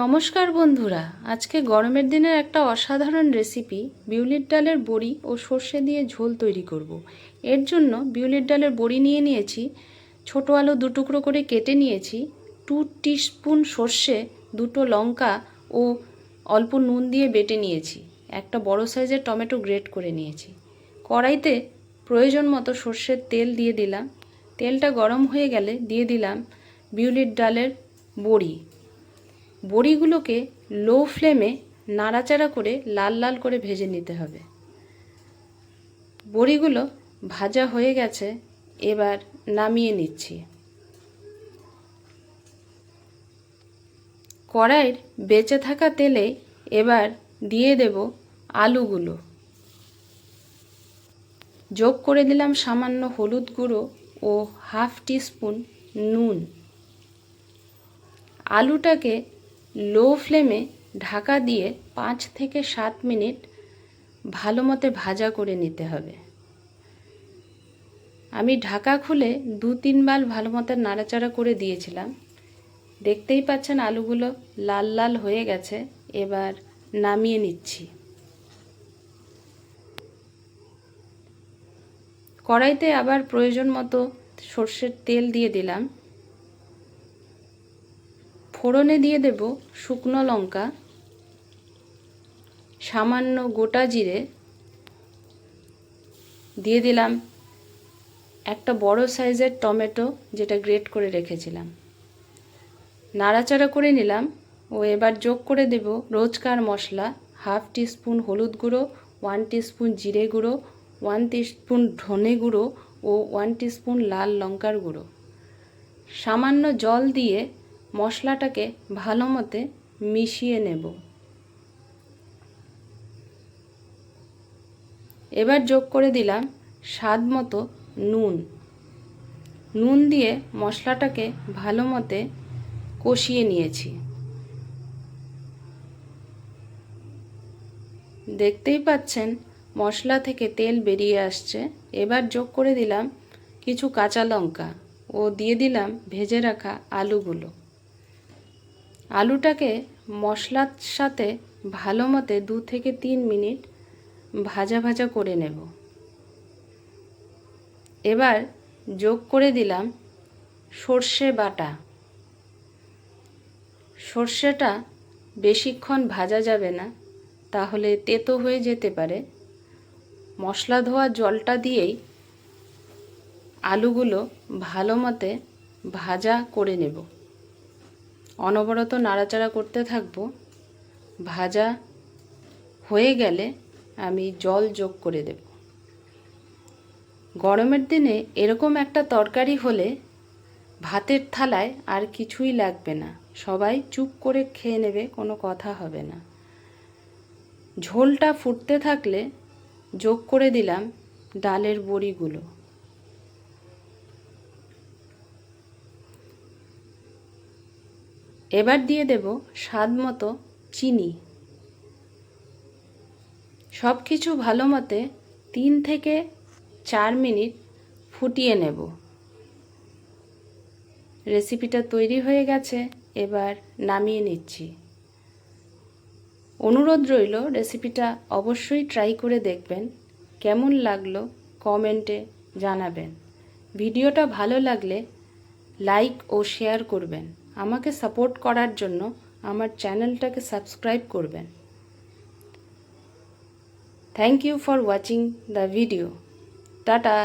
নমস্কার বন্ধুরা, আজকে গরমের দিনের একটা অসাধারণ রেসিপি বিউলির ডালের বড়ি ও সর্ষে দিয়ে ঝোল তৈরি করব। এর জন্য বিউলির ডালের বড়ি নিয়ে নিয়েছি, ছোট আলু 2 টুকরো করে কেটে নিয়েছি, 2 টিস্পুন সর্ষে, 2টো লঙ্কা ও অল্প নুন দিয়ে বেটে নিয়েছি, একটা বড় সাইজের টমেটো গ্রেট করে নিয়েছি। কড়াইতে প্রয়োজন মতো সর্ষের তেল দিয়ে দিলাম। তেলটা গরম হয়ে গেলে দিয়ে দিলাম বিউলির ডালের বড়ি। বড়িগুলোকে লো ফ্লেমে নাড়াচাড়া করে লাল লাল করে ভেজে নিতে হবে। বড়িগুলো ভাজা হয়ে গেছে, এবার নামিয়ে নিচ্ছি। কড়াইয়ের বেঁচে থাকা তেলে এবার দিয়ে দেব আলুগুলো। যোগ করে দিলাম সামান্য হলুদ গুঁড়ো ও হাফ টিস্পুন নুন। আলুটাকে লো ফ্লেমে ঢাকা দিয়ে 5 থেকে 7 মিনিট ভালো মতো ভাজা করে নিতে হবে। আমি ঢাকা খুলে 2-3 বার ভালো মতো নাড়াচাড়া করে দিয়েছিলাম। দেখতেই পাচ্ছেন আলুগুলো লাল লাল হয়ে গেছে, এবার নামিয়ে নিচ্ছি। কড়াইতে আবার প্রয়োজন মতো সর্ষের তেল দিয়ে দিলাম। ফোড়নে দিয়ে দেব শুকনো লঙ্কা, সামান্য গোটা জিরে, দিয়ে দিলাম একটা বড় সাইজের টমেটো যেটা গ্রেট করে রেখেছিলাম। নাড়াচাড়া করে নিলাম ও এবার যোগ করে দেব রোজকার মশলা, হাফ টিস্পুন হলুদ গুঁড়ো, 1 টিস্পুন জিরে গুঁড়ো, 1 টিস্পুন ধনে গুঁড়ো ও 1 টিস্পুন লাল লঙ্কার গুঁড়ো। সামান্য জল দিয়ে মশলাটাকে ভালো মতো মিশিয়ে নেব। এবার যোগ করে দিলাম স্বাদ মতো নুন। নুন দিয়ে মশলাটাকে ভালো মতো কষিয়ে নিয়েছি। দেখতেই পাচ্ছেন মশলা থেকে তেল বেরিয়ে আসছে। এবার যোগ করে দিলাম কিছু কাঁচা লঙ্কা ও দিয়ে দিলাম ভেজে রাখা আলুগুলো। আলুটাকে মশলার সাথে ভালো মতো 2 থেকে 3 মিনিট ভাজা ভাজা করে নেব। এবার যোগ করে দিলাম সর্ষে বাটা। সর্ষেটা বেশিক্ষণ ভাজা যাবে না, তাহলে তেতো হয়ে যেতে পারে। মশলা ধোয়া জলটা দিয়েই আলুগুলো ভালো মতো ভাজা করে নেব। অনবরত নাড়াচাড়া করতে থাকব। ভাজা হয়ে গেলে আমি জল যোগ করে দেব। গরমের দিনে এরকম একটা তরকারি হলে ভাতের থালায় আর কিছুই লাগবে না, সবাই চুপ করে খেয়ে নেবে, কোনো কথা হবে না। ঝোলটা ফুটতে থাকলে যোগ করে দিলাম ডালের বড়িগুলো। এবার দিয়ে দেব স্বাদ মতো চিনি। সব কিছু ভালো মতো 3 থেকে 4 মিনিট ফুটিয়ে নেব। রেসিপিটা তৈরি হয়ে গেছে, এবার নামিয়ে নিচ্ছি। অনুরোধ রইল রেসিপিটা অবশ্যই ট্রাই করে দেখবেন। কেমন লাগলো কমেন্টে জানাবেন। ভিডিওটা ভালো লাগলে লাইক ও শেয়ার করবেন। আমাকে সাপোর্ট করার জন্য আমার চ্যানেলটাকে সাবস্ক্রাইব করবেন। Thank you for watching the video. Tata.